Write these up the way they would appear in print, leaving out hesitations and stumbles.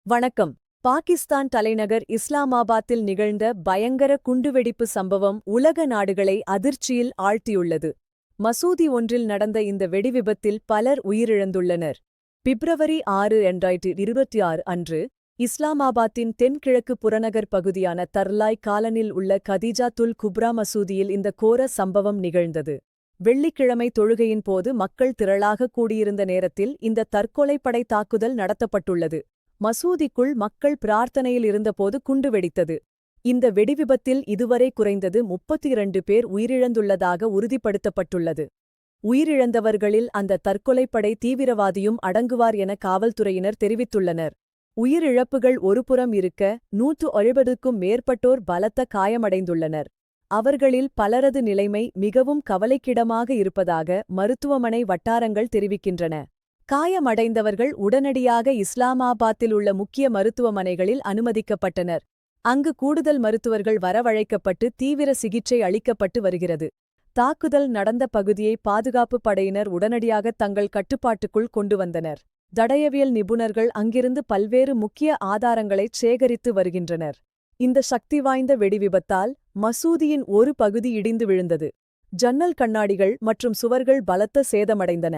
வணக்கம். பாகிஸ்தான் தலைநகர் இஸ்லாமாபாத்தில் நிகழ்ந்த பயங்கர குண்டுவெடிப்பு சம்பவம் உலக நாடுகளை அதிர்ச்சியில் ஆழ்த்தியுள்ளது. மசூதி ஒன்றில் நடந்த இந்த வெடிவிபத்தில் பலர் உயிரிழந்துள்ளனர். பிப்ரவரி 6, 2026 அன்று இஸ்லாமாபாத்தின் தென்கிழக்கு புறநகர் பகுதியான தர்லாய் காலனில் உள்ள கதீஜா துல் குப்ரா மசூதியில் இந்த கோர சம்பவம் நிகழ்ந்தது. வெள்ளிக்கிழமை தொழுகையின் போது மக்கள் திரளாக கூடியிருந்த நேரத்தில் இந்த தற்கொலைப்படை தாக்குதல் நடத்தப்பட்டுள்ளது. மசூதிக்குள் மக்கள் பிரார்த்தனையில் இருந்தபோது குண்டு வெடித்தது. இந்த வெடிவிபத்தில் இதுவரை குறைந்தது 32 பேர் உயிரிழந்துள்ளதாக உறுதிப்படுத்தப்பட்டுள்ளது. உயிரிழந்தவர்களில் அந்த தற்கொலைப்படை தீவிரவாதியும் அடங்குவார் என காவல்துறையினர் தெரிவித்துள்ளனர். உயிரிழப்புகள் ஒருபுறம் இருக்க 170க்கும் மேற்பட்டோர் பலத்த காயமடைந்துள்ளனர். அவர்களில் பலரது நிலைமை மிகவும் கவலைக்கிடமாக இருப்பதாக மருத்துவமனை வட்டாரங்கள் தெரிவிக்கின்றன. காயமடைந்தவர்கள் உடனடியாக இஸ்லாமாபாத்தில் உள்ள முக்கிய மருத்துவமனைகளில் அனுமதிக்கப்பட்டனர். அங்கு கூடுதல் மருத்துவர்கள் வரவழைக்கப்பட்டு தீவிர சிகிச்சை அளிக்கப்பட்டு வருகிறது. தாக்குதல் நடந்த பகுதியை பாதுகாப்பு படையினர் உடனடியாக தங்கள் கட்டுப்பாட்டுக்குள் கொண்டு வந்தனர். தடயவியல் நிபுணர்கள் அங்கிருந்து பல்வேறு முக்கிய ஆதாரங்களைச் சேகரித்து வருகின்றனர். இந்த சக்தி வாய்ந்த வெடிவிபத்தால் மசூதியின் ஒரு பகுதி இடிந்து விழுந்தது. ஜன்னல் கண்ணாடிகள் மற்றும் சுவர்கள் பலத்த சேதமடைந்தன.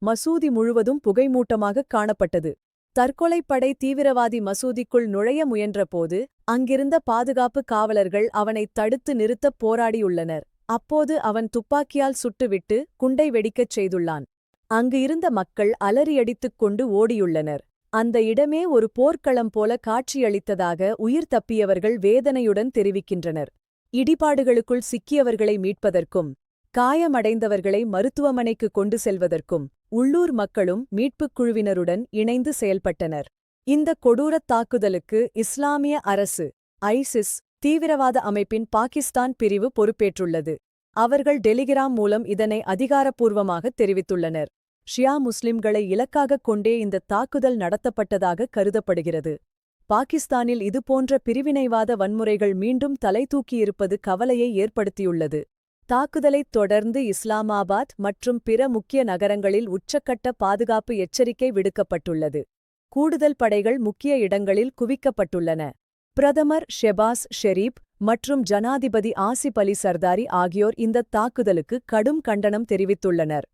மசூதி முழுவதும் புகைமூட்டமாக காணப்பட்டது. தற்கொலைப்படை தீவிரவாதி மசூதிக்குள் நுழைய முயன்றபோது அங்கிருந்த பாதுகாப்பு காவலர்கள் அவனை தடுத்து நிறுத்தப் போராடியுள்ளனர். அப்போது அவன் துப்பாக்கியால் சுட்டுவிட்டு குண்டை வெடிக்கச் செய்துள்ளான். அங்கு இருந்த மக்கள் அலறியடித்துக் கொண்டு ஓடியுள்ளனர். அந்த இடமே ஒரு போர்க்களம் போல காட்சியளித்ததாக உயிர் தப்பியவர்கள் வேதனையுடன் தெரிவிக்கின்றனர். இடிபாடுகளுக்குள் சிக்கியவர்களை மீட்பதற்கும் காயமடைந்தவர்களை மருத்துவமனைக்கு கொண்டு செல்வதற்கும் உள்ளூர் மக்களும் மீட்புக் குழுவினருடன் இணைந்து செயல்பட்டனர். இந்த கொடூரத் தாக்குதலுக்கு இஸ்லாமிய அரசு ஐசிஸ் தீவிரவாத அமைப்பின் பாகிஸ்தான் பிரிவு பொறுப்பேற்றுள்ளது. அவர்கள் டெலிகிராம் மூலம் இதனை அதிகாரப்பூர்வமாக தெரிவித்துள்ளனர். ஷியா முஸ்லிம்களை இலக்காகக் கொண்டே இந்த தாக்குதல் நடத்தப்பட்டதாக கருதப்படுகிறது. பாகிஸ்தானில் இதுபோன்ற பிரிவினைவாத வன்முறைகள் மீண்டும் தலைதூக்கியிருப்பது கவலையை ஏற்படுத்தியுள்ளது. தாக்குதலைத் தொடர்ந்து இஸ்லாமாபாத் மற்றும் பிற முக்கிய நகரங்களில் உச்சக்கட்ட பாதுகாப்பு எச்சரிக்கை விடுக்கப்பட்டுள்ளது. கூடுதல் படைகள் முக்கிய இடங்களில் குவிக்கப்பட்டுள்ளன. பிரதமர் ஷெபாஸ் ஷெரீப் மற்றும் ஜனாதிபதி ஆசிப் அலி சர்தாரி ஆகியோர் இந்த தாக்குதலுக்கு கடும் கண்டனம் தெரிவித்துள்ளனர்.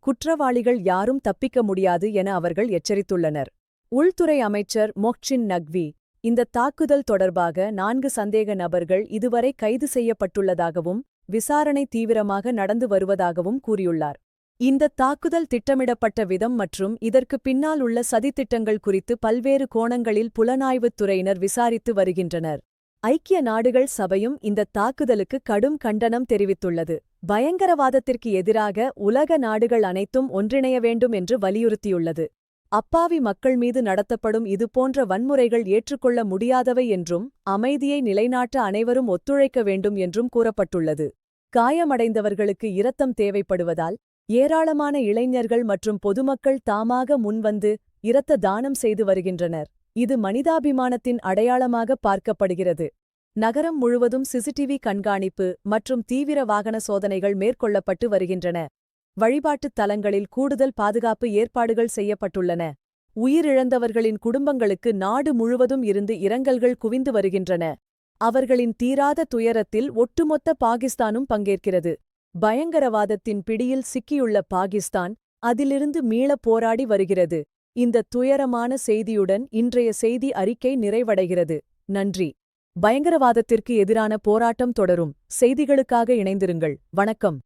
குற்றவாளிகள் யாரும் தப்பிக்க முடியாது என அவர்கள் எச்சரித்துள்ளனர். உள்துறை அமைச்சர் மொஹ்சின் நக்வி இந்த தாக்குதல் தொடர்பாக 4 சந்தேக நபர்கள் இதுவரை கைது செய்யப்பட்டுள்ளதாகவும் விசாரணை தீவிரமாக நடந்து வருவதாகவும் கூறியுள்ளார். இந்த தாக்குதல் திட்டமிடப்பட்ட விதம் மற்றும் இதற்கு பின்னால் உள்ள சதித்திட்டங்கள் குறித்து பல்வேறு கோணங்களில் புலனாய்வுத் துறையினர் விசாரித்து வருகின்றனர். ஐக்கிய நாடுகள் சபையும் இந்த தாக்குதலுக்கு கடும் கண்டனம் தெரிவித்துள்ளது. பயங்கரவாதத்திற்கு எதிராக உலக நாடுகள் அனைத்தும் ஒன்றிணைய வேண்டும் என்று வலியுறுத்தியுள்ளது. அப்பாவி மக்கள் மீது நடத்தப்படும் இதுபோன்ற வன்முறைகள் ஏற்றுக்கொள்ள முடியாதவை என்றும் அமைதியை நிலைநாட்ட அனைவரும் ஒத்துழைக்க வேண்டும் என்றும் கூறப்பட்டுள்ளது. காயமடைந்தவர்களுக்கு இரத்தம் தேவைப்படுவதால் ஏராளமான இளைஞர்கள் மற்றும் பொதுமக்கள் தாமாக முன்வந்து இரத்த தானம் செய்து வருகின்றனர். இது மனிதாபிமானத்தின் அடையாளமாக பார்க்கப்படுகிறது. நகரம் முழுவதும் சிசிடிவி கண்காணிப்பு மற்றும் தீவிர வாகன சோதனைகள் மேற்கொள்ளப்பட்டு வருகின்றன. வழிபாட்டுத் தலங்களில் கூடுதல் பாதுகாப்பு ஏற்பாடுகள் செய்யப்பட்டுள்ளன. உயிரிழந்தவர்களின் குடும்பங்களுக்கு நாடு முழுவதும் இருந்து இரங்கல்கள் குவிந்து வருகின்றன. அவர்களின் தீராத துயரத்தில் ஒட்டுமொத்த பாகிஸ்தானும் பங்கேற்கிறது. பயங்கரவாதத்தின் பிடியில் சிக்கியுள்ள பாகிஸ்தான் அதிலிருந்து மீளப் போராடி வருகிறது. இந்த துயரமான செய்தியுடன் இன்றைய செய்தி அறிக்கை நிறைவடைகிறது. நன்றி. பயங்கரவாதத்திற்கு எதிரான போராட்டம் தொடரும். செய்திகளுக்காக இணைந்திருங்கள். வணக்கம்.